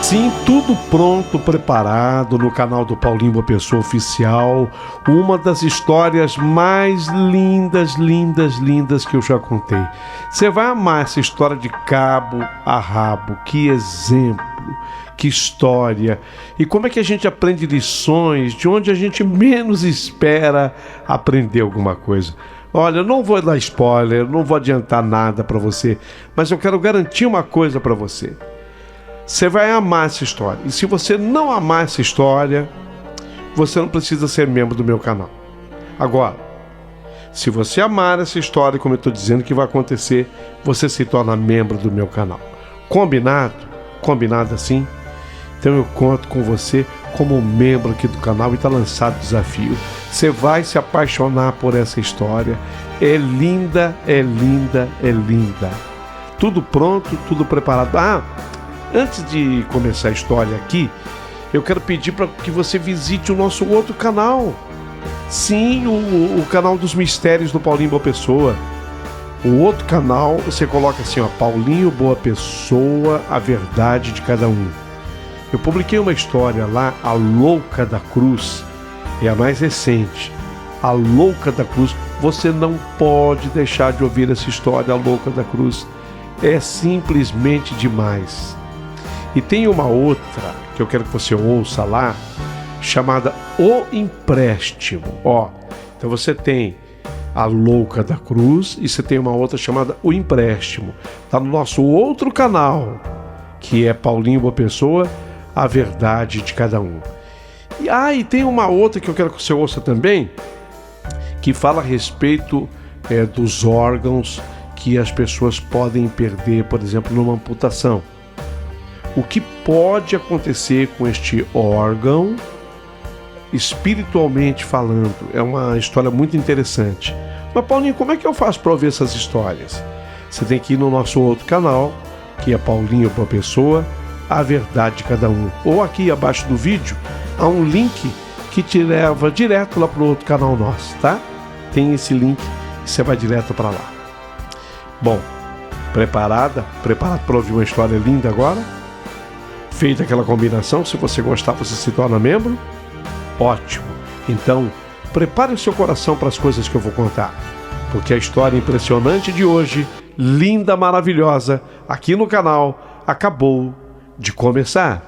Sim, tudo pronto, preparado no canal do Paulinho Boa Pessoa Oficial. Uma das histórias mais lindas que eu já contei. Você vai amar essa história de cabo a rabo. Que exemplo, que história. E como é que a gente aprende lições de onde a gente menos espera aprender alguma coisa. Olha, eu não vou dar spoiler, não vou adiantar nada para você, mas eu quero garantir uma coisa para você. Você vai amar essa história. E se você não amar essa história, você não precisa ser membro do meu canal. Agora, se você amar essa história, como eu estou dizendo que vai acontecer, você se torna membro do meu canal. Combinado? Combinado assim? Então eu conto com você como membro aqui do canal e está lançado o desafio. Você vai se apaixonar por essa história. É linda, é linda, é linda. Tudo pronto, tudo preparado. Antes de começar a história aqui, eu quero pedir para que você visite o nosso outro canal. Sim, o canal dos mistérios do Paulinho Boa Pessoa. O outro canal, você coloca assim, Paulinho Boa Pessoa, a verdade de cada um. Eu publiquei uma história lá, A Louca da Cruz, é a mais recente. A Louca da Cruz. Você não pode deixar de ouvir essa história, A Louca da Cruz. É simplesmente demais. E tem uma outra que eu quero que você ouça lá, chamada O Empréstimo. Então você tem A Louca da Cruz e você tem uma outra chamada O Empréstimo. Está no nosso outro canal, que é Paulinho Boa Pessoa, a verdade de cada um. E tem uma outra que eu quero que você ouça também, que fala a respeito dos órgãos que as pessoas podem perder, por exemplo, numa amputação. O que pode acontecer com este órgão, espiritualmente falando? É uma história muito interessante. Mas, Paulinho, como é que eu faço para ouvir essas histórias? Você tem que ir no nosso outro canal, que é Paulinho Boa Pessoa, a verdade de cada um. Ou aqui abaixo do vídeo, há um link que te leva direto lá para o outro canal nosso, tá? Tem esse link e você vai direto para lá. Bom, preparado para ouvir uma história linda agora? Feita aquela combinação, se você gostar, você se torna membro? Ótimo! Então, prepare o seu coração para as coisas que eu vou contar, porque a história impressionante de hoje, linda, maravilhosa, aqui no canal, acabou de começar.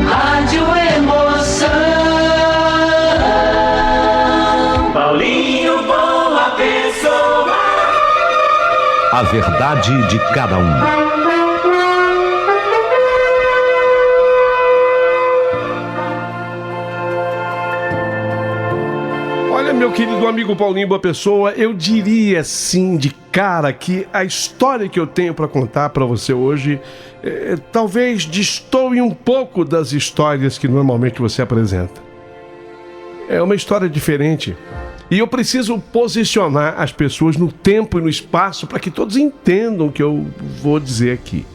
Rádio Emoção, Paulinho Boa Pessoa. A verdade de cada um. Olha, meu querido amigo Paulinho Boa Pessoa, eu diria assim de cara que a história que eu tenho para contar para você hoje talvez destoe um pouco das histórias que normalmente você apresenta. É uma história diferente. E eu preciso posicionar as pessoas no tempo e no espaço para que todos entendam o que eu vou dizer aqui.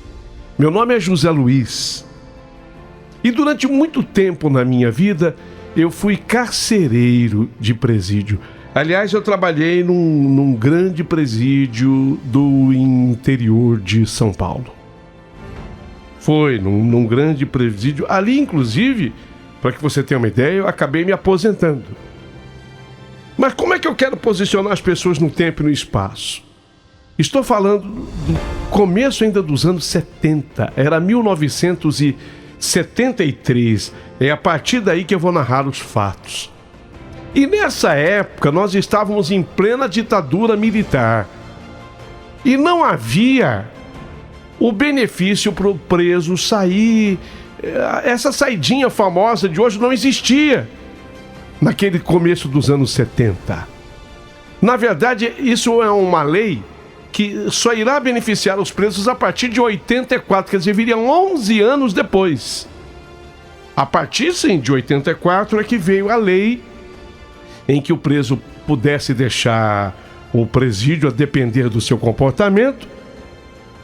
Meu nome é José Luiz. E durante muito tempo na minha vida, eu fui carcereiro de presídio. Aliás, eu trabalhei num grande presídio do interior de São Paulo. Foi num grande presídio. Ali, inclusive, para que você tenha uma ideia, eu acabei me aposentando. Mas como é que eu quero posicionar as pessoas no tempo e no espaço? Estou falando do começo ainda dos anos 70, era 1973. É a partir daí que eu vou narrar os fatos. E nessa época nós estávamos em plena ditadura militar. E não havia o benefício para o preso sair. Essa saidinha famosa de hoje não existia naquele começo dos anos 70. Na verdade, isso é uma lei que só irá beneficiar os presos a partir de 84, quer dizer, viria 11 anos depois. A partir, sim, de 84 é que veio a lei em que o preso pudesse deixar o presídio a depender do seu comportamento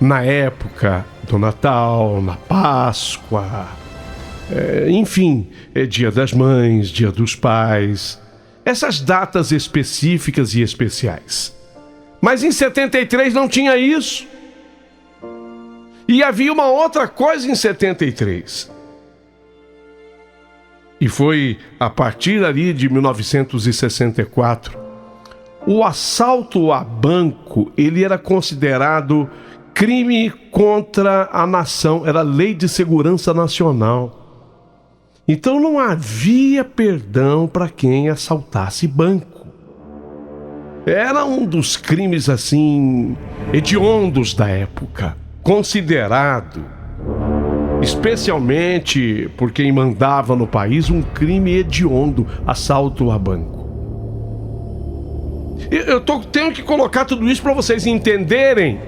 na época do Natal, na Páscoa, enfim, Dia das Mães, Dia dos Pais, essas datas específicas e especiais. Mas em 73 não tinha isso. E havia uma outra coisa em 73. E foi a partir ali de 1964. O assalto a banco, ele era considerado crime contra a nação, era lei de segurança nacional. Então não havia perdão para quem assaltasse banco. Era um dos crimes assim hediondos da época, considerado, especialmente por quem mandava no país, um crime hediondo, assalto a banco. Tenho que colocar tudo isso para vocês entenderem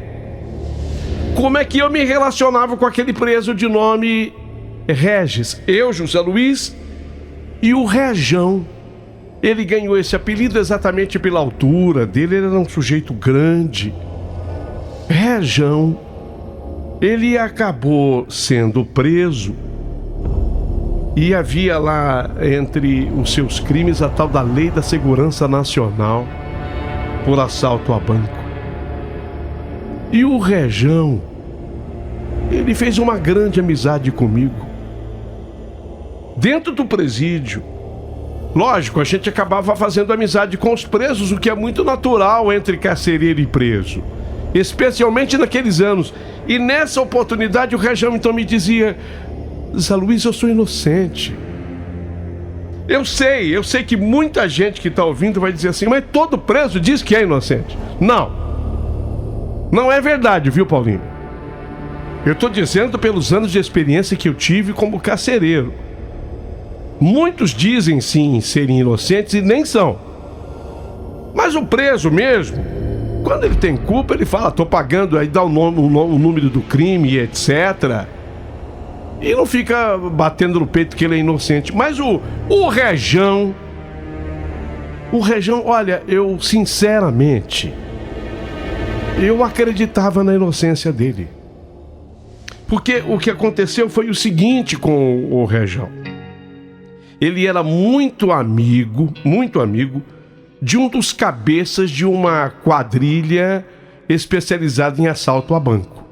como é que eu me relacionava com aquele preso de nome Regis. Eu, José Luiz, e o Rejão. Ele ganhou esse apelido exatamente pela altura dele, ele era um sujeito grande. Rejão, ele acabou sendo preso e havia lá entre os seus crimes a tal da Lei da Segurança Nacional por assalto a banco. E o Rejão, ele fez uma grande amizade comigo. Dentro do presídio, lógico, a gente acabava fazendo amizade com os presos, o que é muito natural entre carcereiro e preso, especialmente naqueles anos. E nessa oportunidade o Rejão então me dizia: Zé Luiz, eu sou inocente. Eu sei que muita gente que está ouvindo vai dizer assim, mas todo preso diz que é inocente. Não é verdade, viu, Paulinho? Eu estou dizendo pelos anos de experiência que eu tive como carcereiro. Muitos dizem sim serem inocentes e nem são. Mas o preso mesmo, quando ele tem culpa, ele fala, tô pagando, aí dá o número do crime, etc. E não fica batendo no peito que ele é inocente. Mas o Rejão, olha, eu sinceramente, eu acreditava na inocência dele. Porque o que aconteceu foi o seguinte com o Rejão. Ele era muito amigo de um dos cabeças de uma quadrilha especializada em assalto a banco.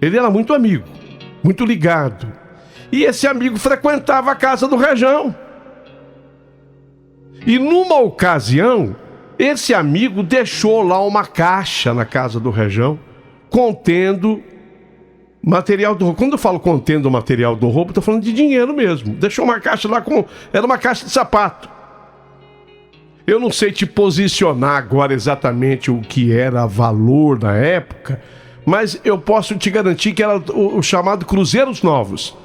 Ele era muito amigo, muito ligado. E esse amigo frequentava a casa do Rejão. E numa ocasião, esse amigo deixou lá uma caixa na casa do Rejão, contendo material do roubo. Quando eu falo contendo material do roubo, estou falando de dinheiro mesmo. Deixou uma caixa lá era uma caixa de sapato. Eu não sei te posicionar agora exatamente o que era valor na época, mas eu posso te garantir que era o chamado Cruzeiros Novos.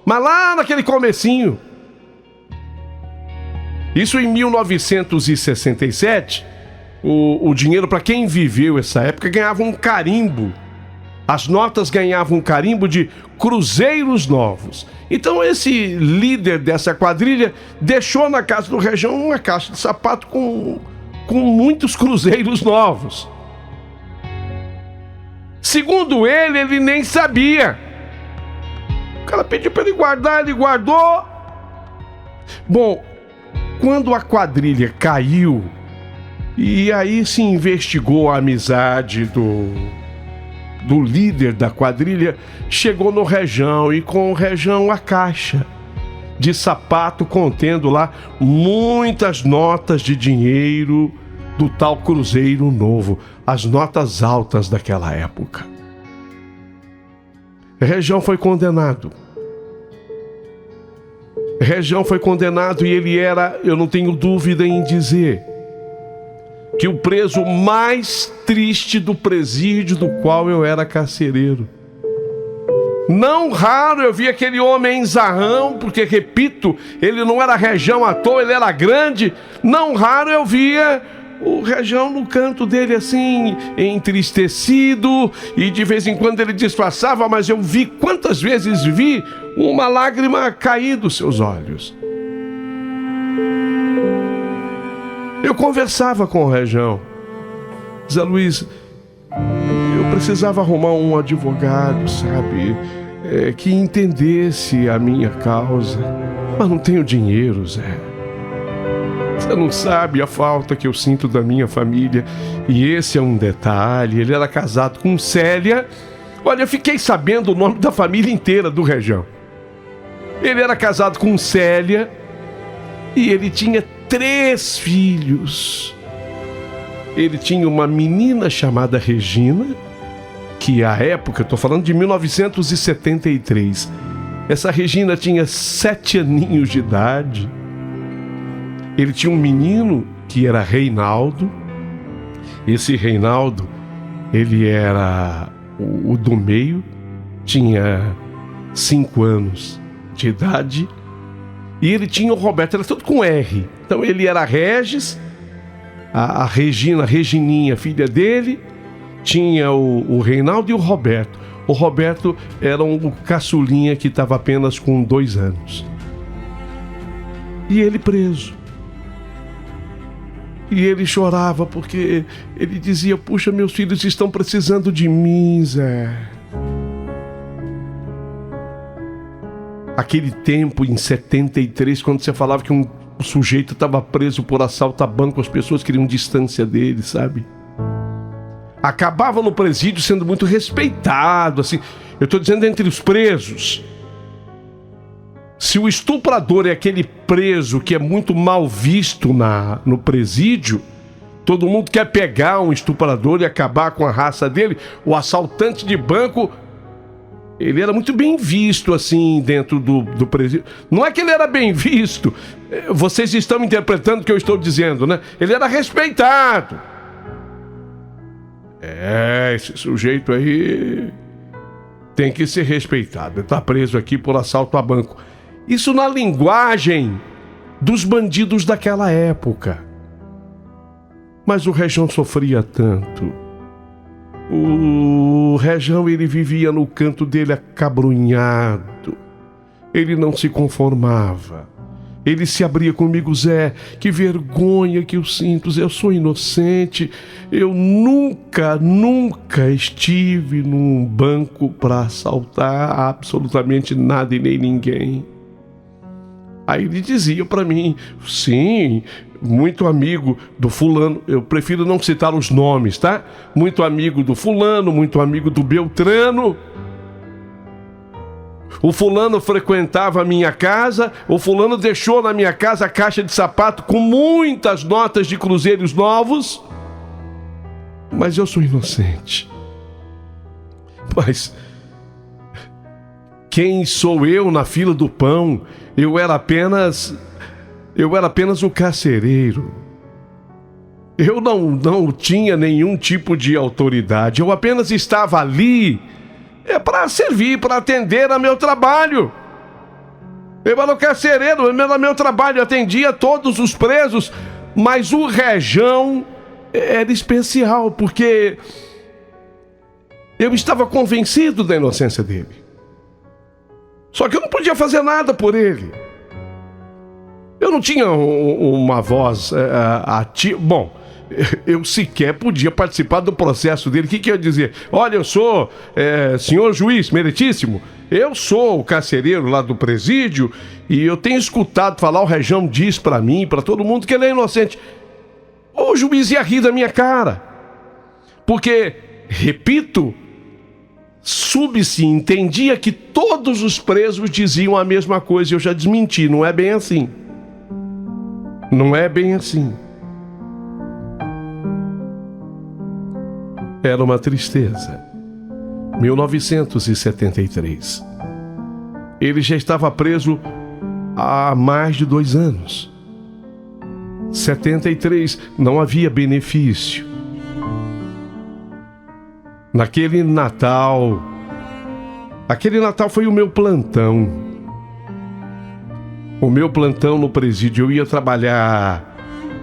Mas lá naquele comecinho. Isso em 1967, o dinheiro, para quem viveu essa época, ganhava um carimbo. As notas ganhavam um carimbo de Cruzeiros Novos. Então esse líder dessa quadrilha deixou na casa do Rejão uma caixa de sapato com muitos cruzeiros novos. Segundo ele nem sabia. O cara pediu para ele guardar, ele guardou. Bom, quando a quadrilha caiu, e aí se investigou a amizade do líder da quadrilha, chegou no Rejão, e com o Rejão a caixa de sapato contendo lá muitas notas de dinheiro do tal Cruzeiro Novo, as notas altas daquela época. Rejão foi condenado. Rejão foi condenado e ele era, eu não tenho dúvida em dizer, que o preso mais triste do presídio do qual eu era carcereiro. Não raro eu via aquele homem enzarrão, porque, repito, ele não era Rejão à toa, ele era grande. Não raro eu via o Rejão no canto dele assim, entristecido, e de vez em quando ele disfarçava, mas eu vi, quantas vezes vi, uma lágrima cair dos seus olhos. Eu conversava com o Rejão. Zé Luiz, eu precisava arrumar um advogado, sabe? Que entendesse a minha causa. Mas não tenho dinheiro, Zé. Você não sabe a falta que eu sinto da minha família. E esse é um detalhe. Ele era casado com Célia, Olha, eu fiquei sabendo o nome da família inteira do Rejão. Ele era casado com Célia e ele tinha 3 filhos. Ele tinha uma menina chamada Regina, que à época, eu estou falando de 1973, essa Regina tinha 7 aninhos de idade. Ele tinha um menino que era Reinaldo. Esse Reinaldo, ele era o do meio, tinha 5 anos de idade. E ele tinha o Roberto, era tudo com R. Então ele era Regis, a Regina, a Regininha, filha dele, tinha o Reinaldo e o Roberto. O Roberto era um caçulinha que estava apenas com 2 anos. E ele preso. E ele chorava porque ele dizia: puxa, meus filhos estão precisando de mim, Zé. Aquele tempo, em 73, quando você falava que um sujeito estava preso por assalto a banco, as pessoas queriam distância dele, sabe? Acabava no presídio sendo muito respeitado, assim. Eu estou dizendo entre os presos. Se o estuprador é aquele preso que é muito mal visto no presídio, todo mundo quer pegar um estuprador e acabar com a raça dele. O assaltante de banco, ele era muito bem visto assim dentro do presídio. Não é que ele era bem visto, vocês estão interpretando o que eu estou dizendo, né? Ele era respeitado. Esse sujeito aí tem que ser respeitado. Ele está preso aqui por assalto a banco. Isso na linguagem dos bandidos daquela época. Mas o Rejão sofria tanto. O Rejão, ele vivia no canto dele acabrunhado. Ele não se conformava. Ele se abria comigo: Zé, que vergonha que eu sinto, Zé, eu sou inocente. Eu nunca estive num banco para assaltar absolutamente nada e nem ninguém. Aí ele dizia para mim: sim, muito amigo do fulano, eu prefiro não citar os nomes, tá? Muito amigo do fulano, muito amigo do Beltrano. O fulano frequentava a minha casa, o fulano deixou na minha casa a caixa de sapato com muitas notas de cruzeiros novos. Mas eu sou inocente. Mas quem sou eu na fila do pão? Eu era apenas o carcereiro. Eu não tinha nenhum tipo de autoridade. Eu apenas estava ali para servir, para atender a meu trabalho. Eu era o carcereiro, era meu trabalho, eu atendia todos os presos. Mas o Rejão era especial, porque eu estava convencido da inocência dele. Só que eu não podia fazer nada por ele. Eu não tinha uma voz ativa. Bom, eu sequer podia participar do processo dele. O que eu ia dizer? Olha, eu sou senhor juiz meritíssimo, eu sou o carcereiro lá do presídio e eu tenho escutado falar, o Rejão diz pra mim, pra todo mundo, que ele é inocente. O juiz ia rir da minha cara. Porque, repito, se entendia que todos os presos diziam a mesma coisa. Eu já desmenti, não é bem assim. Não é bem assim. Era uma tristeza. 1973. Ele já estava preso há mais de 2 anos. 73, não havia benefício. Aquele Natal foi o meu plantão. O meu plantão no presídio. Eu ia trabalhar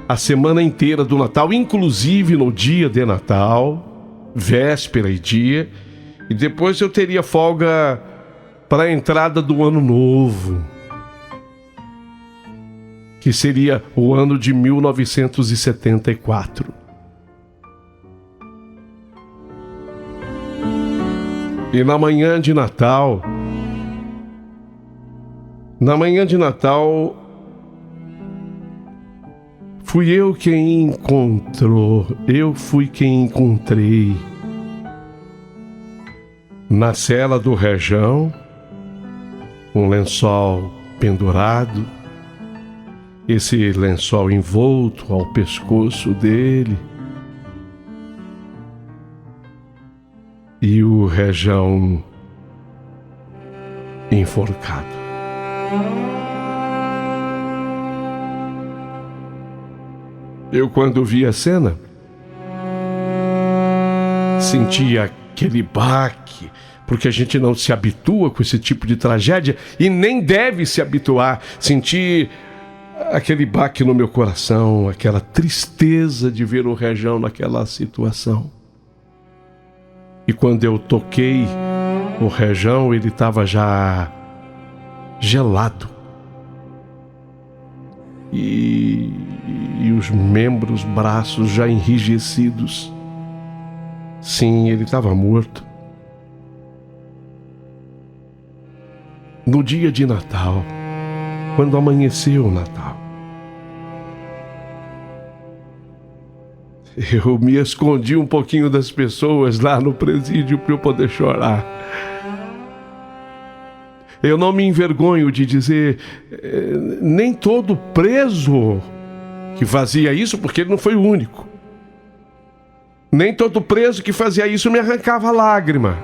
a semana inteira do Natal, inclusive no dia de Natal, véspera e dia. E depois eu teria folga para a entrada do Ano Novo, que seria o ano de 1974. E na manhã de Natal, fui eu quem encontrei Na cela do Rejão, um lençol pendurado, esse lençol envolto ao pescoço dele, e o Rejão enforcado. Eu, quando vi a cena, sentia aquele baque, porque a gente não se habitua com esse tipo de tragédia e nem deve se habituar. Senti aquele baque no meu coração, aquela tristeza de ver o Rejão naquela situação. E quando eu toquei o Rejão, ele estava já gelado. E os membros, braços já enrijecidos. Sim, ele estava morto. No dia de Natal, quando amanheceu o Natal, eu me escondi um pouquinho das pessoas lá no presídio para eu poder chorar. Eu não me envergonho de dizer, nem todo preso que fazia isso, porque ele não foi o único. Nem todo preso que fazia isso me arrancava lágrima.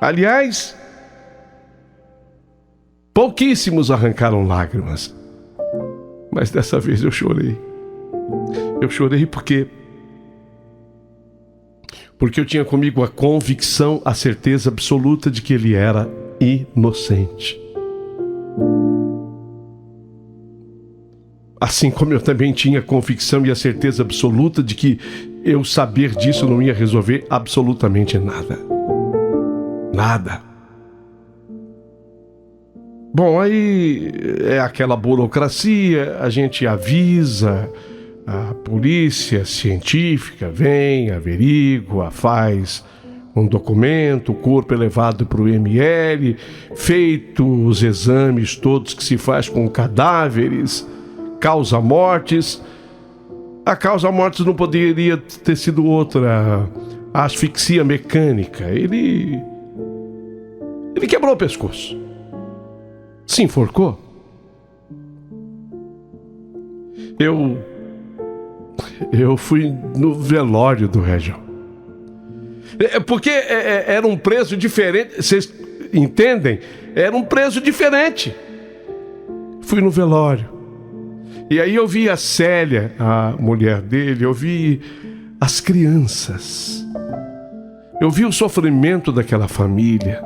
Aliás, pouquíssimos arrancaram lágrimas. Mas dessa vez eu chorei. Eu chorei porque eu tinha comigo a convicção, a certeza absoluta de que ele era inocente. Assim como eu também tinha a convicção e a certeza absoluta de que eu saber disso não ia resolver absolutamente nada. Nada. Bom, aí é aquela burocracia, a gente avisa, a polícia científica vem, averigua, faz um documento, o corpo é levado para o IML, feito os exames todos que se faz com cadáveres, causa-mortes. A causa-mortes não poderia ter sido outra, a asfixia mecânica. Ele quebrou o pescoço, se enforcou. Eu fui no velório do Rejão. Porque era um preso diferente, vocês entendem? Era um preso diferente. Fui no velório. E aí eu vi a Célia, a mulher dele, eu vi as crianças. Eu vi o sofrimento daquela família.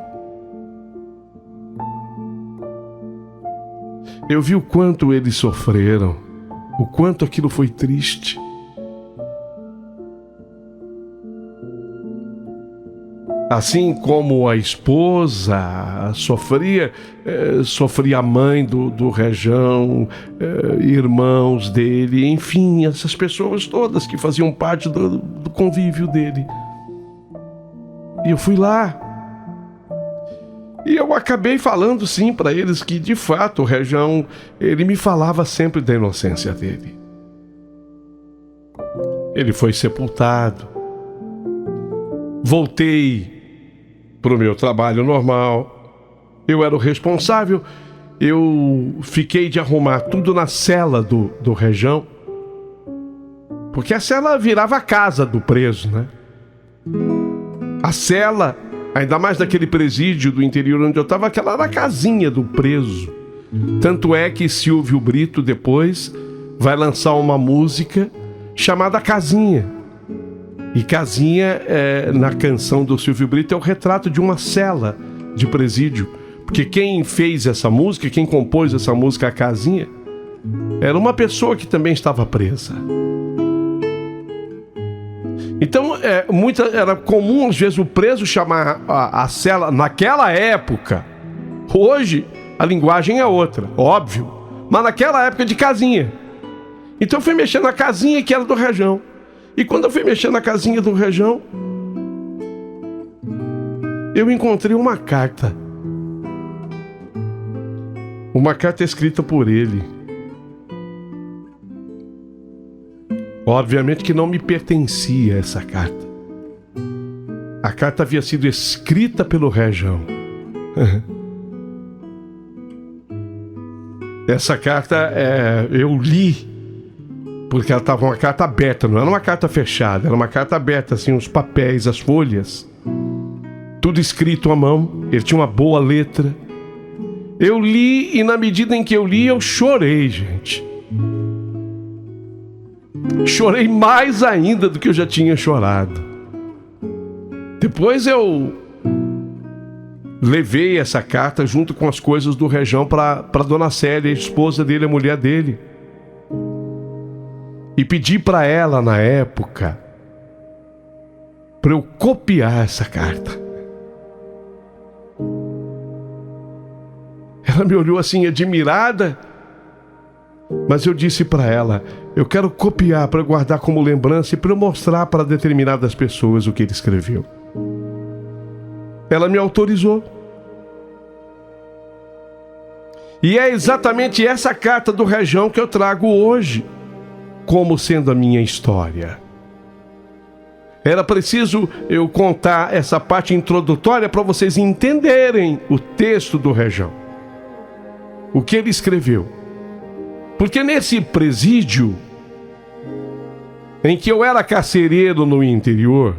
Eu vi o quanto eles sofreram, o quanto aquilo foi triste. Assim como a esposa sofria a mãe do Rejão, irmãos dele, enfim, essas pessoas todas que faziam parte do convívio dele. E eu fui lá. E eu acabei falando sim para eles que, de fato, o Rejão, ele me falava sempre da inocência dele. Ele foi sepultado. Voltei para o meu trabalho normal. Eu era o responsável. Eu fiquei de arrumar tudo na cela do Rejão, porque a cela virava a casa do preso, né? A cela, ainda mais daquele presídio do interior onde eu estava, aquela era a casinha do preso. Tanto é que Silvio Brito depois vai lançar uma música chamada Casinha. E Casinha, na canção do Silvio Brito, é o retrato de uma cela de presídio. Porque quem fez essa música, quem compôs essa música, a Casinha, era uma pessoa que também estava presa. Então, era comum, às vezes, o preso chamar a cela, naquela época. Hoje, a linguagem é outra, óbvio. Mas naquela época, de Casinha. Então, eu fui mexer na casinha que era do Rejão. E quando eu fui mexer na casinha do Rejão, eu encontrei uma carta. Uma carta escrita por ele. Obviamente que não me pertencia essa carta. A carta havia sido escrita pelo Rejão. Essa carta eu li, porque ela estava uma carta aberta, não era uma carta fechada, era uma carta aberta, assim, os papéis, as folhas, tudo escrito à mão. Ele tinha uma boa letra. Eu li e na medida em que eu li, eu chorei, gente. Chorei mais ainda do que eu já tinha chorado. Depois eu levei essa carta junto com as coisas do Rejão para Dona Célia, a esposa dele, a mulher dele. E pedi para ela, na época, para eu copiar essa carta. Ela me olhou assim, admirada, mas eu disse para ela: eu quero copiar para guardar como lembrança e para eu mostrar para determinadas pessoas o que ele escreveu. Ela me autorizou. E é exatamente essa carta do Rejão que eu trago hoje como sendo a minha história. Era preciso eu contar essa parte introdutória para vocês entenderem o texto do Rejão, o que ele escreveu. Porque nesse presídio em que eu era carcereiro no interior,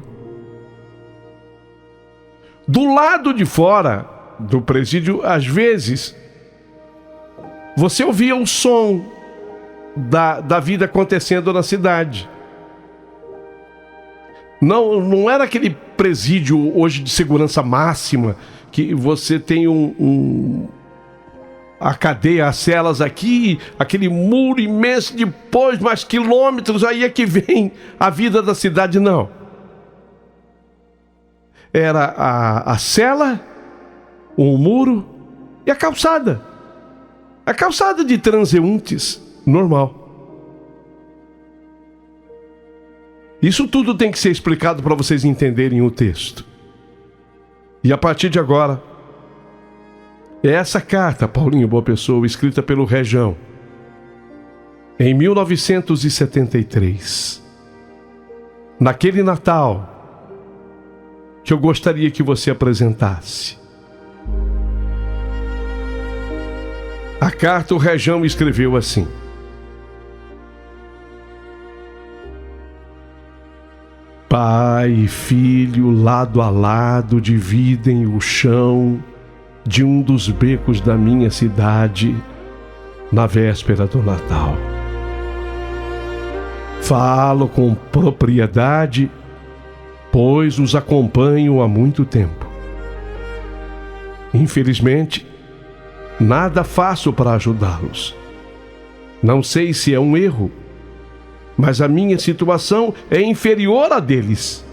do lado de fora do presídio, às vezes, você ouvia o som da vida acontecendo na cidade. Não era aquele presídio hoje de segurança máxima, que você tem a cadeia, as celas aqui, aquele muro imenso, depois mais quilômetros, aí é que vem a vida da cidade. Não. Era a cela, o muro e a calçada. A calçada de transeuntes, normal. Isso tudo tem que ser explicado para vocês entenderem o texto. E a partir de agora, essa carta, Paulinho Boa Pessoa, escrita pelo Rejão, em 1973, naquele Natal, que eu gostaria que você apresentasse. A carta o Rejão escreveu assim: pai e filho lado a lado dividem o chão de um dos becos da minha cidade na véspera do Natal. Falo com propriedade, pois os acompanho há muito tempo. Infelizmente, nada faço para ajudá-los. Não sei se é um erro, mas a minha situação é inferior à deles.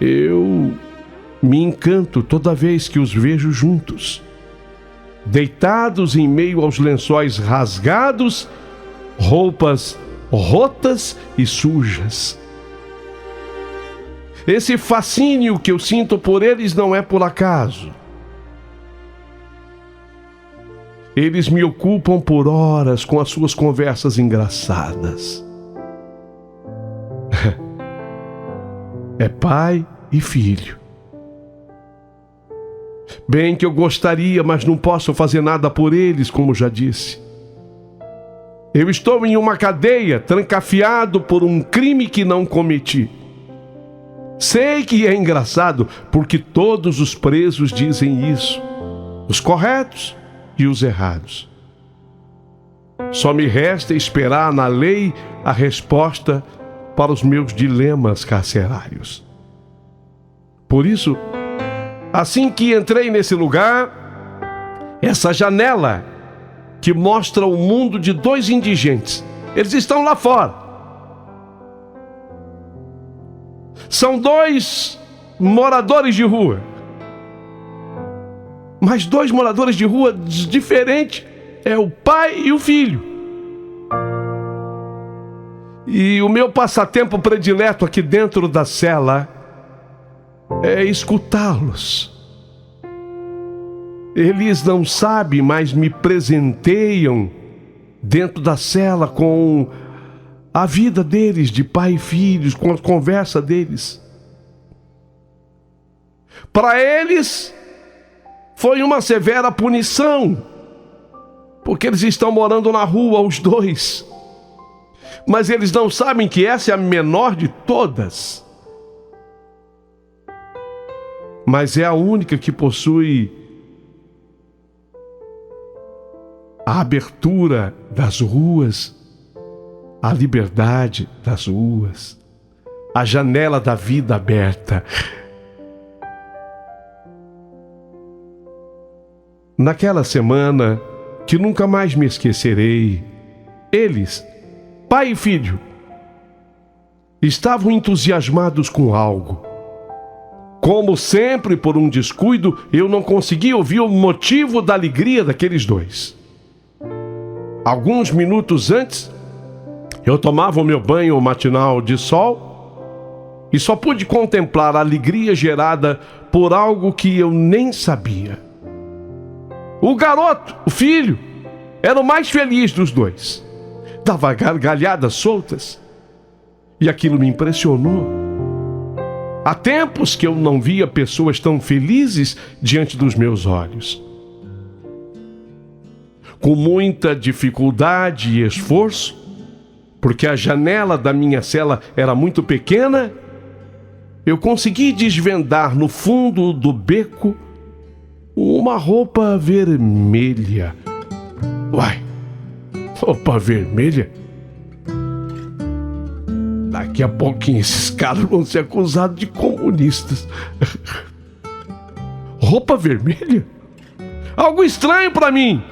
Eu me encanto toda vez que os vejo juntos, deitados em meio aos lençóis rasgados, roupas rotas e sujas. Esse fascínio que eu sinto por eles não é por acaso. Eles me ocupam por horas com as suas conversas engraçadas. É pai e filho. Bem que eu gostaria, mas não posso fazer nada por eles, como já disse. Eu estou em uma cadeia, trancafiado por um crime que não cometi. Sei que é engraçado, porque todos os presos dizem isso, os corretos e os errados. Só me resta esperar na lei a resposta para os meus dilemas carcerários. Por isso, assim que entrei nesse lugar, essa janela que mostra o mundo de dois indigentes, eles estão lá fora. São dois moradores de rua. Mas dois moradores de rua diferentes. É o pai e o filho. E o meu passatempo predileto aqui dentro da cela é escutá-los. Eles não sabem, mas me presenteiam dentro da cela com a vida deles, de pai e filhos, com a conversa deles. Para eles, foi uma severa punição, porque eles estão morando na rua, os dois. Mas eles não sabem que essa é a menor de todas. Mas é a única que possui a abertura das ruas, a liberdade das ruas, a janela da vida aberta. Naquela semana, que nunca mais me esquecerei, eles, pai e filho, estavam entusiasmados com algo. Como sempre, por um descuido, eu não consegui ouvir o motivo da alegria daqueles dois. Alguns minutos antes, eu tomava o meu banho matinal de sol e só pude contemplar a alegria gerada por algo que eu nem sabia. O garoto, o filho, era o mais feliz dos dois. Dava gargalhadas soltas e aquilo me impressionou. Há tempos que eu não via pessoas tão felizes diante dos meus olhos. Com muita dificuldade e esforço, porque a janela da minha cela era muito pequena, eu consegui desvendar no fundo do beco uma roupa vermelha. Uai, roupa vermelha? Daqui a pouquinho esses caras vão ser acusados de comunistas. Roupa vermelha? Algo estranho para mim.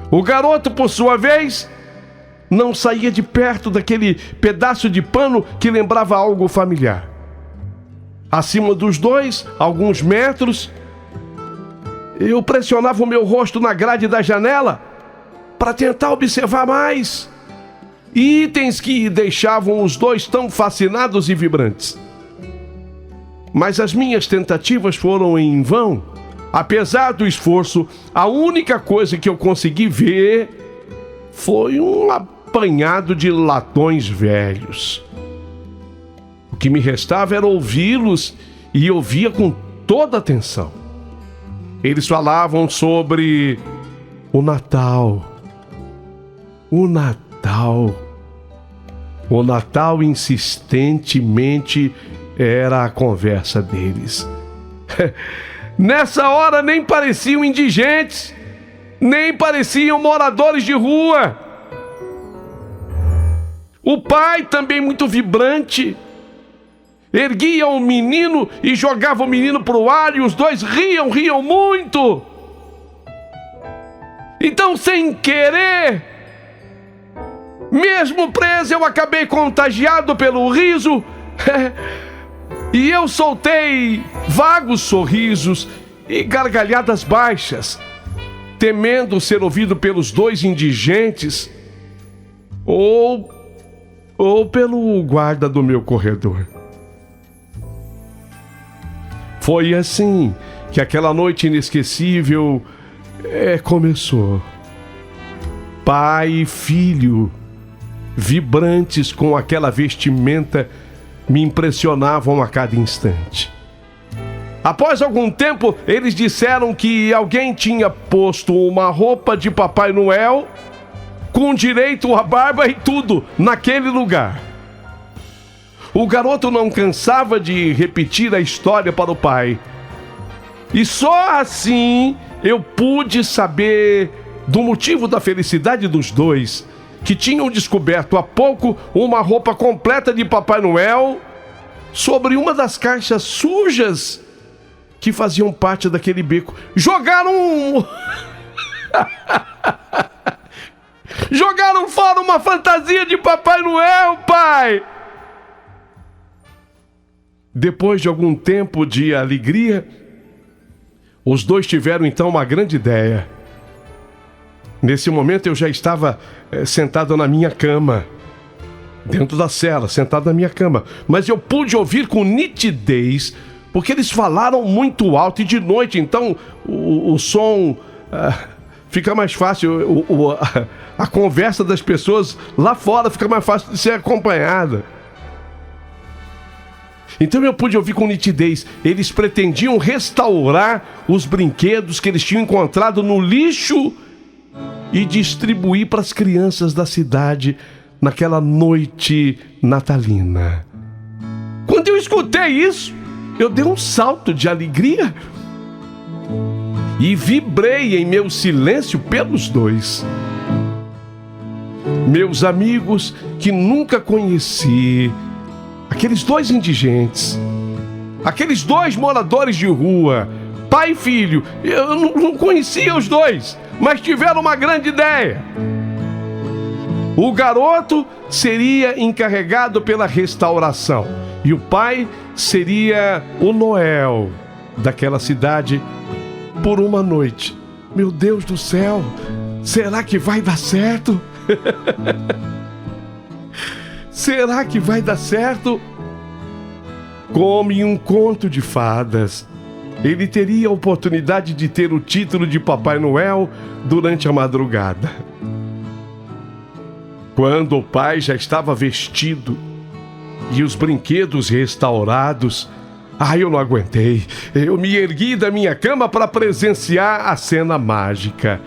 O garoto, por sua vez, não saía de perto daquele pedaço de pano que lembrava algo familiar. Acima dos dois, alguns metros, eu pressionava o meu rosto na grade da janela para tentar observar mais itens que deixavam os dois tão fascinados e vibrantes. Mas as minhas tentativas foram em vão. Apesar do esforço, a única coisa que eu consegui ver foi um apanhado de latões velhos. O que me restava era ouvi-los e ouvia com toda atenção. Eles falavam sobre o Natal. O Natal. O Natal insistentemente era a conversa deles. Nessa hora nem pareciam indigentes, nem pareciam moradores de rua. O pai, também muito vibrante, erguia o menino e jogava o menino para o ar, e os dois riam muito. Então, sem querer, mesmo preso, eu acabei contagiado pelo riso e eu soltei vagos sorrisos e gargalhadas baixas, temendo ser ouvido pelos dois indigentes ou pelo guarda do meu corredor. Foi assim que aquela noite inesquecível começou. Pai e filho, vibrantes com aquela vestimenta, me impressionavam a cada instante. Após algum tempo, eles disseram que alguém tinha posto uma roupa de Papai Noel, com direito à barba e tudo, naquele lugar. O garoto não cansava de repetir a história para o pai. E só assim eu pude saber do motivo da felicidade dos dois, que tinham descoberto há pouco uma roupa completa de Papai Noel sobre uma das caixas sujas que faziam parte daquele beco. Jogaram fora uma fantasia de Papai Noel, pai! Depois de algum tempo de alegria, os dois tiveram então uma grande ideia. Nesse momento eu já estava sentado na minha cama, dentro da cela, sentado na minha cama. Mas eu pude ouvir com nitidez, porque eles falaram muito alto e de noite, então o som fica mais fácil, a conversa das pessoas lá fora fica mais fácil de ser acompanhada. Então eu pude ouvir com nitidez. Eles pretendiam restaurar os brinquedos que eles tinham encontrado no lixo e distribuir para as crianças da cidade naquela noite natalina. Quando eu escutei isso, eu dei um salto de alegria e vibrei em meu silêncio pelos dois. Meus amigos que nunca conheci, aqueles dois indigentes, aqueles dois moradores de rua, pai e filho, eu não conhecia os dois, mas tiveram uma grande ideia. O garoto seria encarregado pela restauração e o pai seria o Noel daquela cidade por uma noite. Meu Deus do céu, será que vai dar certo? Será que vai dar certo? Como em um conto de fadas, ele teria a oportunidade de ter o título de Papai Noel durante a madrugada. Quando o pai já estava vestido e os brinquedos restaurados, eu não aguentei. Eu me ergui da minha cama para presenciar a cena mágica.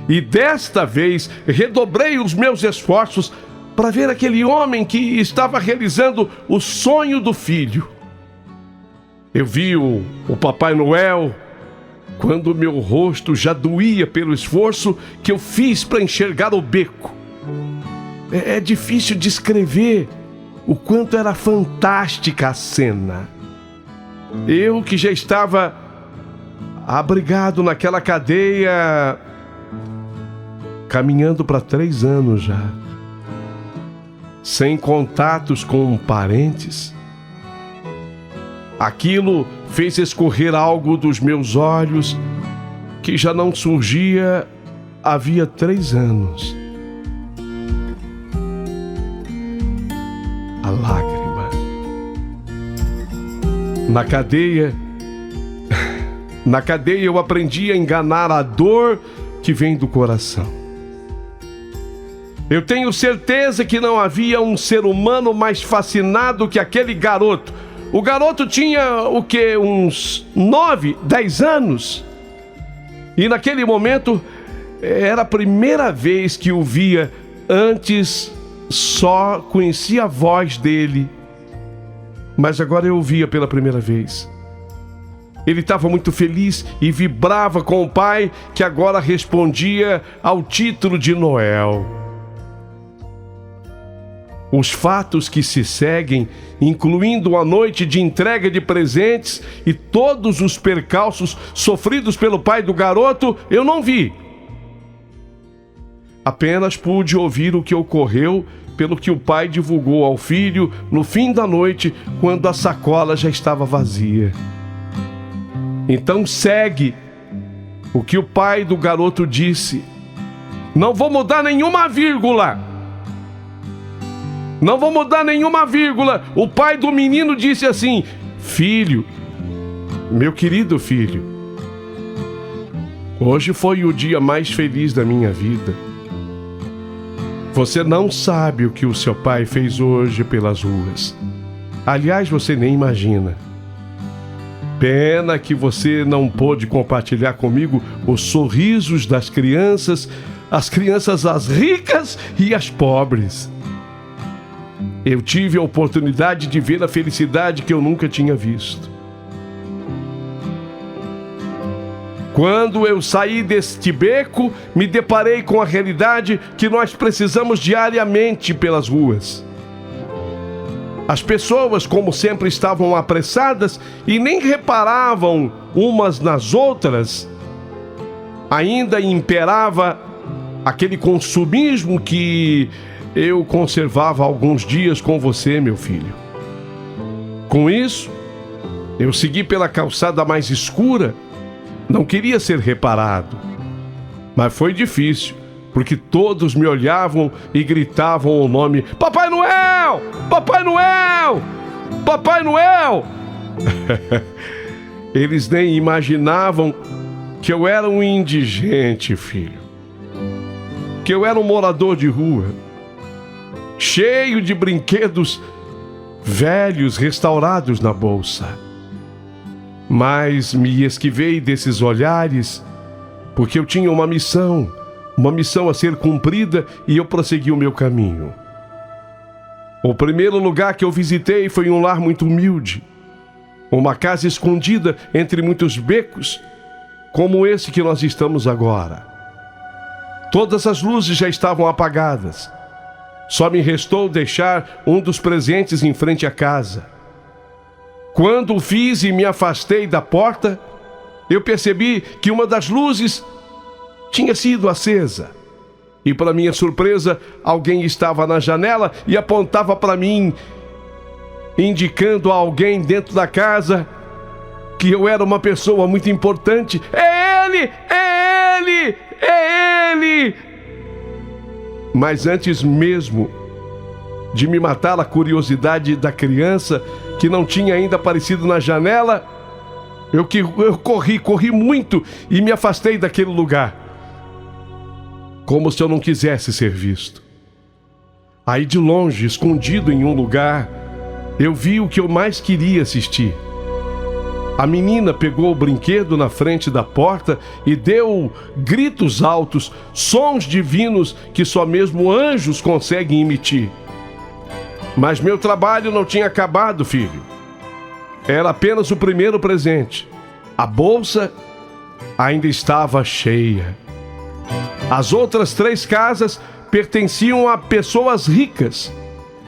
E desta vez redobrei os meus esforços para ver aquele homem que estava realizando o sonho do filho. Eu vi o Papai Noel quando meu rosto já doía pelo esforço que eu fiz para enxergar o beco. É difícil descrever o quanto era fantástica a cena. Eu que já estava abrigado naquela cadeia, caminhando para 3 anos já, sem contatos com parentes. Aquilo fez escorrer algo dos meus olhos que já não surgia havia 3 anos. A lágrima. Na cadeia eu aprendi a enganar a dor que vem do coração. Eu tenho certeza que não havia um ser humano mais fascinado que aquele garoto. O garoto tinha o quê? Uns 9, 10 anos. E naquele momento era a primeira vez que o via. Antes só conhecia a voz dele, mas agora eu o via pela primeira vez. Ele estava muito feliz e vibrava com o pai, que agora respondia ao título de Noel. Os fatos que se seguem, incluindo a noite de entrega de presentes e todos os percalços sofridos pelo pai do garoto, eu não vi. Apenas pude ouvir o que ocorreu pelo que o pai divulgou ao filho no fim da noite, quando a sacola já estava vazia. Então segue o que o pai do garoto disse. Não vou mudar nenhuma vírgula. Não vou mudar nenhuma vírgula. O pai do menino disse assim: filho, meu querido filho, hoje foi o dia mais feliz da minha vida. Você não sabe o que o seu pai fez hoje pelas ruas. Aliás, você nem imagina. Pena que você não pôde compartilhar comigo os sorrisos das crianças, as ricas e as pobres. Eu tive a oportunidade de ver a felicidade que eu nunca tinha visto. Quando eu saí deste beco, me deparei com a realidade que nós precisamos diariamente pelas ruas. As pessoas, como sempre, estavam apressadas e nem reparavam umas nas outras. Ainda imperava aquele consumismo que eu conservava há alguns dias com você, meu filho. Com isso, eu segui pela calçada mais escura. Não queria ser reparado, mas foi difícil, porque todos me olhavam e gritavam o nome: Papai Noel! Papai Noel! Papai Noel! Eles nem imaginavam que eu era um indigente, filho. Que eu era um morador de rua, cheio de brinquedos velhos restaurados na bolsa. Mas me esquivei desses olhares porque eu tinha uma missão a ser cumprida, e eu prossegui o meu caminho. O primeiro lugar que eu visitei foi um lar muito humilde, uma casa escondida entre muitos becos, como esse que nós estamos agora. Todas as luzes já estavam apagadas. Só me restou deixar um dos presentes em frente à casa. Quando o fiz e me afastei da porta, eu percebi que uma das luzes tinha sido acesa. E, para minha surpresa, alguém estava na janela e apontava para mim, indicando a alguém dentro da casa que eu era uma pessoa muito importante. É ele! É ele! É ele! Mas antes mesmo de me matar a curiosidade da criança, que não tinha ainda aparecido na janela, eu corri muito e me afastei daquele lugar, como se eu não quisesse ser visto. Aí, de longe, escondido em um lugar, eu vi o que eu mais queria assistir. A menina pegou o brinquedo na frente da porta e deu gritos altos, sons divinos que só mesmo anjos conseguem emitir. Mas meu trabalho não tinha acabado, filho. Era apenas o primeiro presente. A bolsa ainda estava cheia. As outras 3 casas pertenciam a pessoas ricas,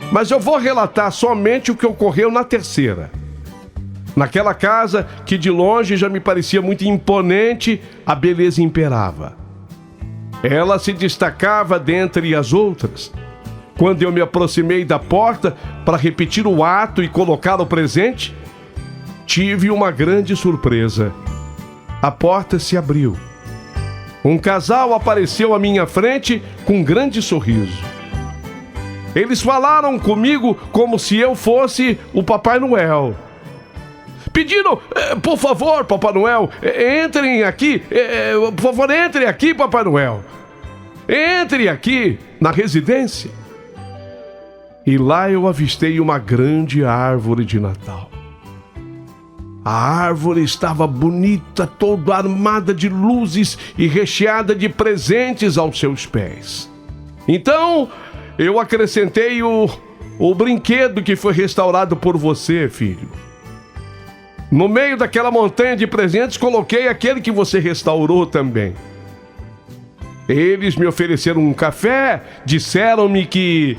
mas eu vou relatar somente o que ocorreu na terceira. Naquela casa, que de longe já me parecia muito imponente, a beleza imperava. Ela se destacava dentre as outras. Quando eu me aproximei da porta para repetir o ato e colocar o presente, tive uma grande surpresa. A porta se abriu. Um casal apareceu à minha frente com um grande sorriso. Eles falaram comigo como se eu fosse o Papai Noel. Pediram, por favor, Papai Noel, entrem aqui, por favor, entrem aqui, Papai Noel. Entre aqui na residência. E lá eu avistei uma grande árvore de Natal. A árvore estava bonita, toda armada de luzes e recheada de presentes aos seus pés. Então, eu acrescentei o brinquedo que foi restaurado por você, filho. No meio daquela montanha de presentes, coloquei aquele que você restaurou também. Eles me ofereceram um café, disseram-me que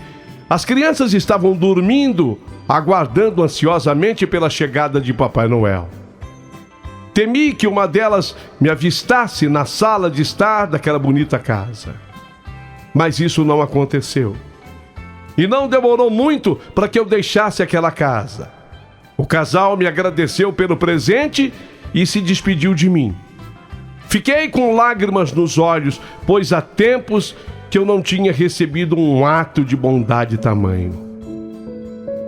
as crianças estavam dormindo, aguardando ansiosamente pela chegada de Papai Noel. Temi que uma delas me avistasse na sala de estar daquela bonita casa. Mas isso não aconteceu. E não demorou muito para que eu deixasse aquela casa. O casal me agradeceu pelo presente e se despediu de mim. Fiquei com lágrimas nos olhos, pois há tempos que eu não tinha recebido um ato de bondade tamanho.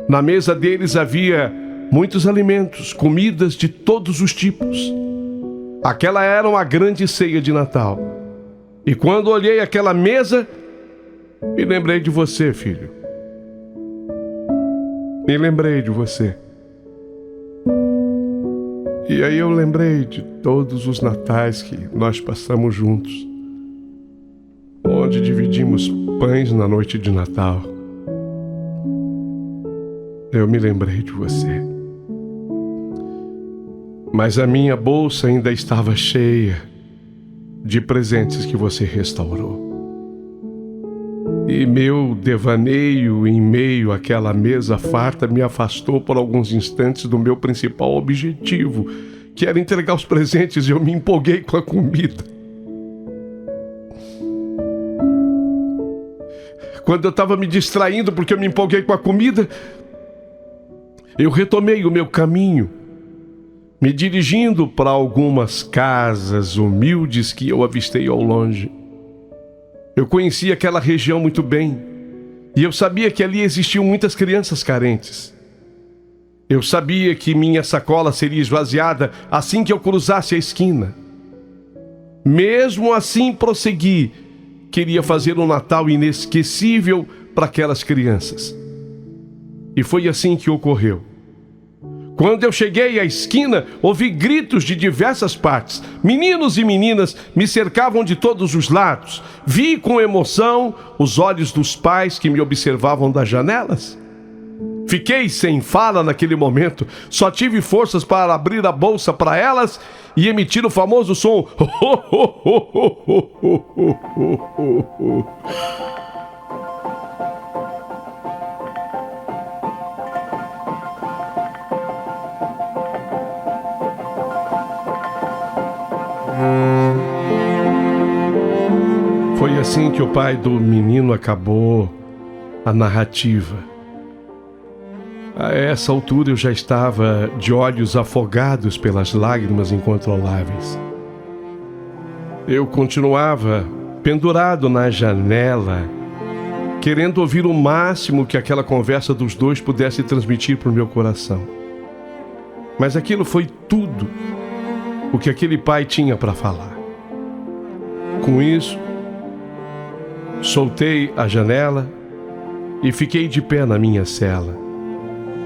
Na mesa deles havia muitos alimentos, comidas de todos os tipos. Aquela era uma grande ceia de Natal. E quando olhei aquela mesa, me lembrei de você, filho. Me lembrei de você. E aí eu lembrei de todos os natais que nós passamos juntos, onde dividimos pães na noite de Natal. Eu me lembrei de você. Mas a minha bolsa ainda estava cheia de presentes que você restaurou. E meu devaneio em meio àquela mesa farta me afastou por alguns instantes do meu principal objetivo, que era entregar os presentes, e eu me empolguei com a comida. Quando eu estava me distraindo porque eu me empolguei com a comida, eu retomei o meu caminho, me dirigindo para algumas casas humildes que eu avistei ao longe. Eu conhecia aquela região muito bem, e eu sabia que ali existiam muitas crianças carentes. Eu sabia que minha sacola seria esvaziada assim que eu cruzasse a esquina. Mesmo assim, prossegui. Queria fazer um Natal inesquecível para aquelas crianças. E foi assim que ocorreu. Quando eu cheguei à esquina, ouvi gritos de diversas partes. Meninos e meninas me cercavam de todos os lados. Vi com emoção os olhos dos pais que me observavam das janelas. Fiquei sem fala naquele momento. Só tive forças para abrir a bolsa para elas e emitir o famoso som. Foi assim que o pai do menino acabou a narrativa. A essa altura eu já estava de olhos afogados pelas lágrimas incontroláveis. Eu continuava pendurado na janela, querendo ouvir o máximo que aquela conversa dos dois pudesse transmitir para o meu coração. Mas aquilo foi tudo o que aquele pai tinha para falar. Com isso, soltei a janela e fiquei de pé na minha cela,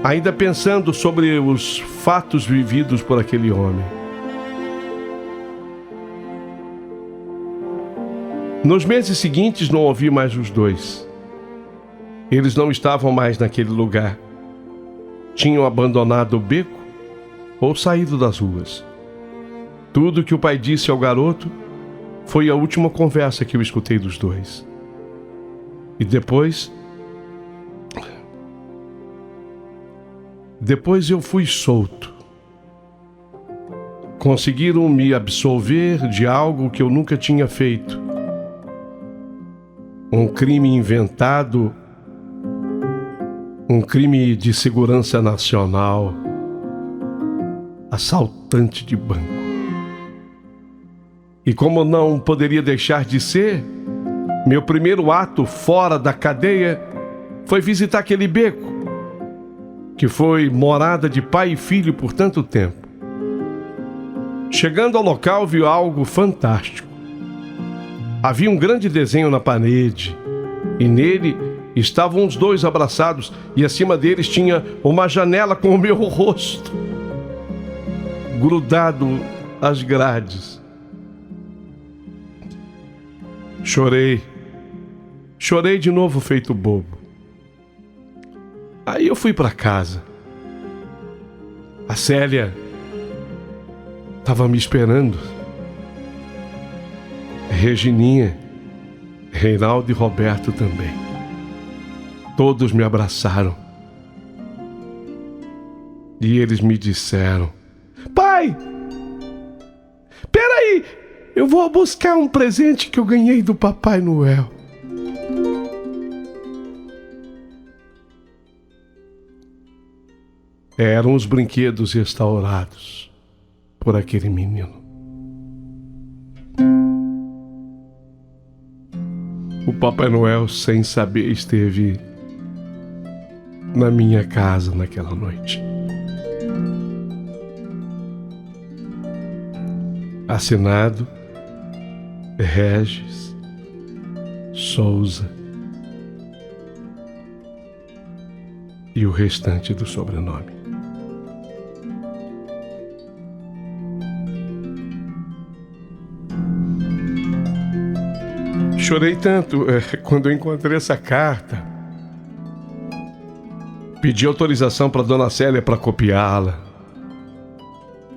ainda pensando sobre os fatos vividos por aquele homem. Nos meses seguintes não ouvi mais os dois. Eles não estavam mais naquele lugar. Tinham abandonado o beco ou saído das ruas. Tudo que o pai disse ao garoto foi a última conversa que eu escutei dos dois. E depois eu fui solto. Conseguiram me absolver de algo que eu nunca tinha feito. Um crime inventado, um crime de segurança nacional, assaltante de banco. E como não poderia deixar de ser, meu primeiro ato fora da cadeia foi visitar aquele beco, que foi morada de pai e filho por tanto tempo. Chegando ao local, vi algo fantástico. Havia um grande desenho na parede, e nele estavam os dois abraçados, e acima deles tinha uma janela com o meu rosto, grudado às grades. Chorei de novo feito bobo. Aí eu fui para casa. A Célia estava me esperando. Regininha, Reinaldo e Roberto também. Todos me abraçaram. E eles me disseram: pai, peraí, eu vou buscar um presente que eu ganhei do Papai Noel. Eram os brinquedos restaurados por aquele menino. O Papai Noel, sem saber, esteve na minha casa naquela noite. Assinado Regis Souza e o restante do sobrenome. Chorei tanto quando eu encontrei essa carta. Pedi autorização para Dona Célia para copiá-la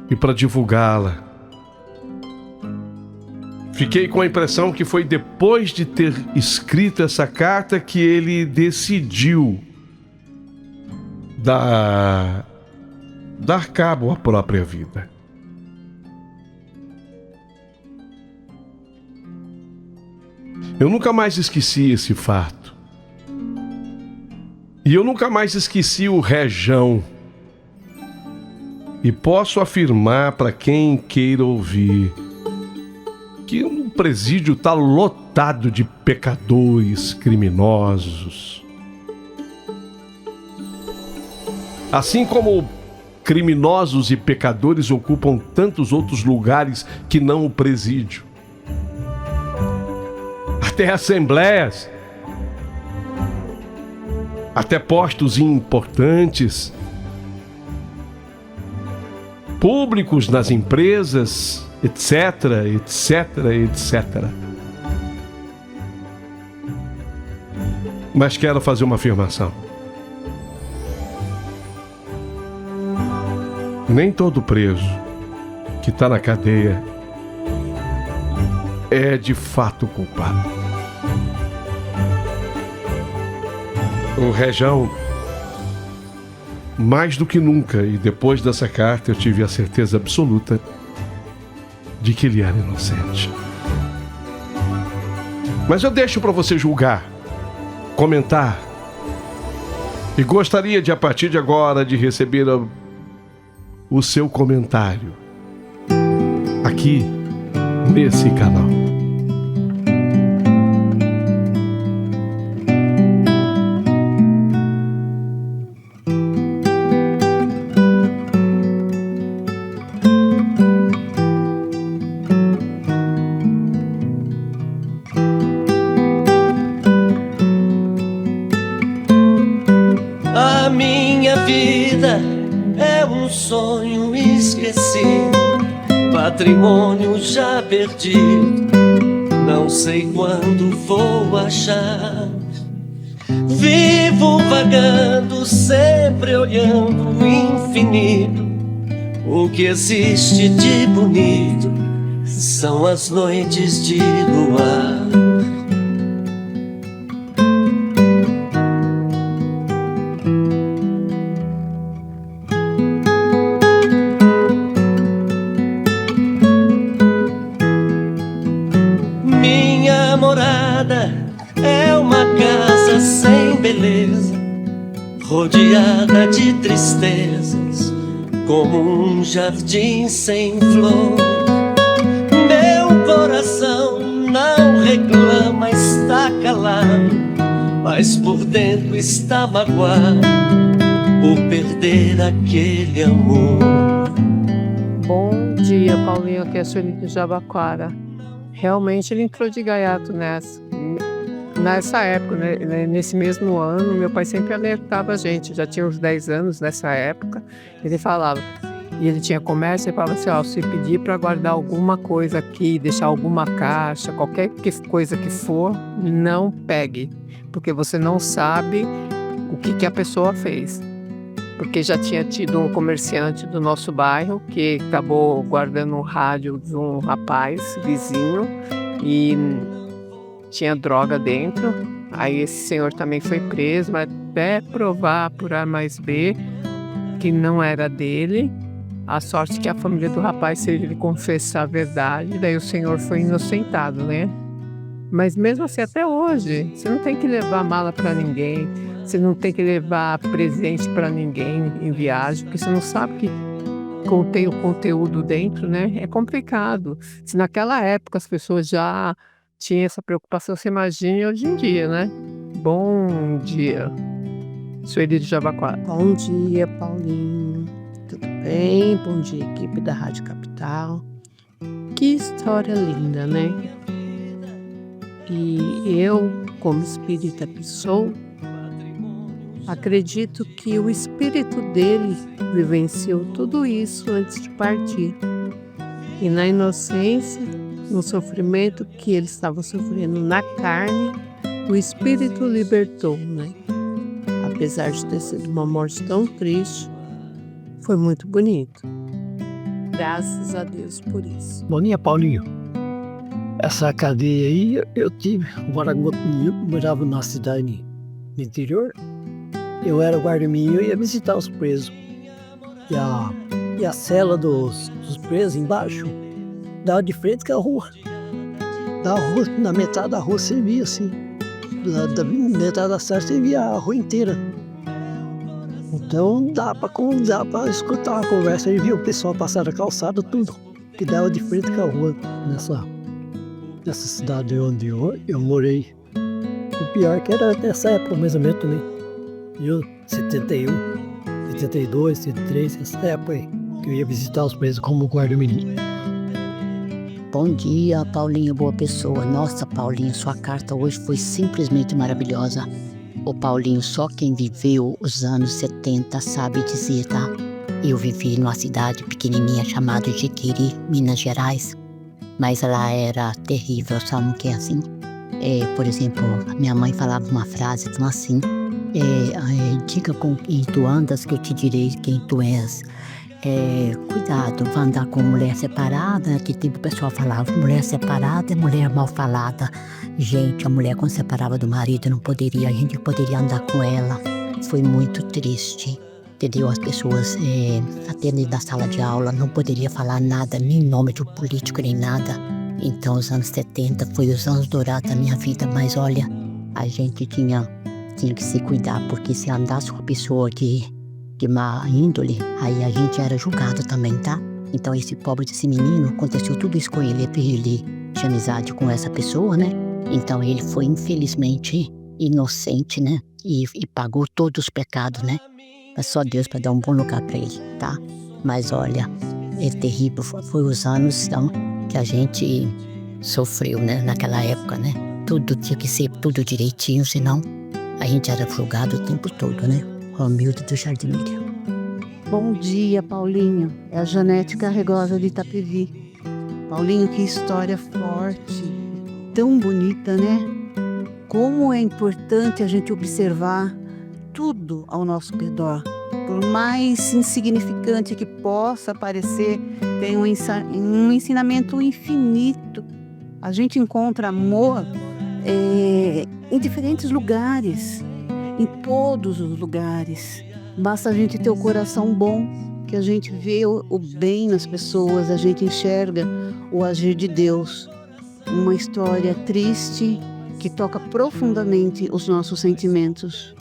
e para divulgá-la. Fiquei com a impressão que foi depois de ter escrito essa carta que ele decidiu dar cabo à própria vida. Eu nunca mais esqueci esse fato. E eu nunca mais esqueci o Rejão. E posso afirmar para quem queira ouvir que o presídio está lotado de pecadores, criminosos. Assim como criminosos e pecadores ocupam tantos outros lugares que não o presídio. Até assembleias. até postos importantes, públicos nas empresas, etc, etc, etc. Mas quero fazer uma afirmação. Nem todo preso que está na cadeia é de fato culpado. O Rejão, mais do que nunca, e depois dessa carta eu tive a certeza absoluta de que ele era inocente. Mas eu deixo para você julgar, comentar, e gostaria de, a partir de agora, de receber o seu comentário aqui nesse canal. A minha vida é um sonho esquecido, patrimônio já perdido, não sei quando vou achar. Vivo vagando, sempre olhando o infinito. O que existe de bonito são as noites de luar. Minha morada é uma casa sem beleza, rodeada de tristezas, como um jardim sem flor. Meu coração não reclama, está calado, mas por dentro está magoado por perder aquele amor. Bom dia, Paulinho, aqui é a Sueli de Jabaquara. Realmente ele entrou de gaiato nessa época, né? Nesse mesmo ano. Meu pai sempre alertava a gente, já tinha uns 10 anos nessa época. Ele falava, e ele tinha comércio, ele falava assim, ó, se pedir para guardar alguma coisa aqui, deixar alguma caixa, qualquer coisa que for, não pegue, porque você não sabe o que a pessoa fez. Porque já tinha tido um comerciante do nosso bairro que acabou guardando um rádio de um rapaz vizinho e tinha droga dentro. Aí esse senhor também foi preso, mas até provar por A mais B que não era dele. A sorte que a família do rapaz fez ele confessar a verdade, daí o senhor foi inocentado, né? Mas mesmo assim, até hoje, você não tem que levar mala para ninguém, você não tem que levar presente para ninguém em viagem, porque você não sabe que contém o conteúdo dentro, né? É complicado. Se naquela época as pessoas já tinham essa preocupação, você imagina hoje em dia, né? Bom dia. Sueli de Jabaquara. Bom dia, Paulinho. Tudo bem? Bom dia, equipe da Rádio Capital. Que história linda, né? E eu, como espírita que sou, acredito que o espírito dele vivenciou tudo isso antes de partir. E na inocência, no sofrimento que ele estava sofrendo na carne, o espírito libertou, né? Apesar de ter sido uma morte tão triste, foi muito bonito. Graças a Deus por isso. Bom dia, Paulinho. Essa cadeia aí, eu tive. Eu morava numa cidade no interior. Eu era guarda-mirim, eu ia visitar os presos. E a cela dos presos embaixo dava de frente com a rua. Na metade da rua você via assim. Da metade da cela você via a rua inteira. Então dá pra escutar a conversa e via o pessoal passar da calçada, tudo. Que dava de frente com a rua nessa cidade onde eu morei. O pior que era nessa época mais ou menos também. Eu, 71, 72, 73, essa época aí, que eu ia visitar os presos como guarda-mirim. Bom dia, Paulinho, boa pessoa. Nossa, Paulinho, sua carta hoje foi simplesmente maravilhosa. O Paulinho, só quem viveu os anos 70 sabe dizer, tá? Eu vivi numa cidade pequenininha chamada Jiquiri, Minas Gerais, mas ela era terrível, sabe o que é assim? Por exemplo, minha mãe falava uma frase então assim, diga com quem tu andas que eu te direi quem tu és. Cuidado, vai andar com mulher separada, que tipo o pessoal falava, mulher separada é mulher mal falada. Gente, a mulher quando separava do marido a gente poderia andar com ela. Foi muito triste, entendeu? As pessoas até dentro da sala de aula não poderia falar nada, nem nome de um político, nem nada. Então os anos 70 foi os anos dourados da minha vida, mas olha, a gente tinha que se cuidar, porque se andasse com uma pessoa de má índole, aí a gente era julgado também, tá? Então esse pobre desse menino, aconteceu tudo isso com ele tinha amizade com essa pessoa, né? Então ele foi infelizmente inocente, né? E pagou todos os pecados, né? Mas só Deus para dar um bom lugar para ele, tá? Mas olha, é terrível, foi os anos então, que a gente sofreu, né? Naquela época, né? Tudo tinha que ser tudo direitinho, senão a gente era julgado o tempo todo, né? Romildo do Jardim Miriam. Bom dia, Paulinho. É a Janete Carregosa de Itapevi. Paulinho, que história forte, tão bonita, né? Como é importante a gente observar tudo ao nosso redor. Por mais insignificante que possa parecer, tem um ensinamento infinito. A gente encontra amor em diferentes lugares, em todos os lugares. Basta a gente ter o coração bom, que a gente vê o bem nas pessoas, a gente enxerga o agir de Deus. Uma história triste que toca profundamente os nossos sentimentos.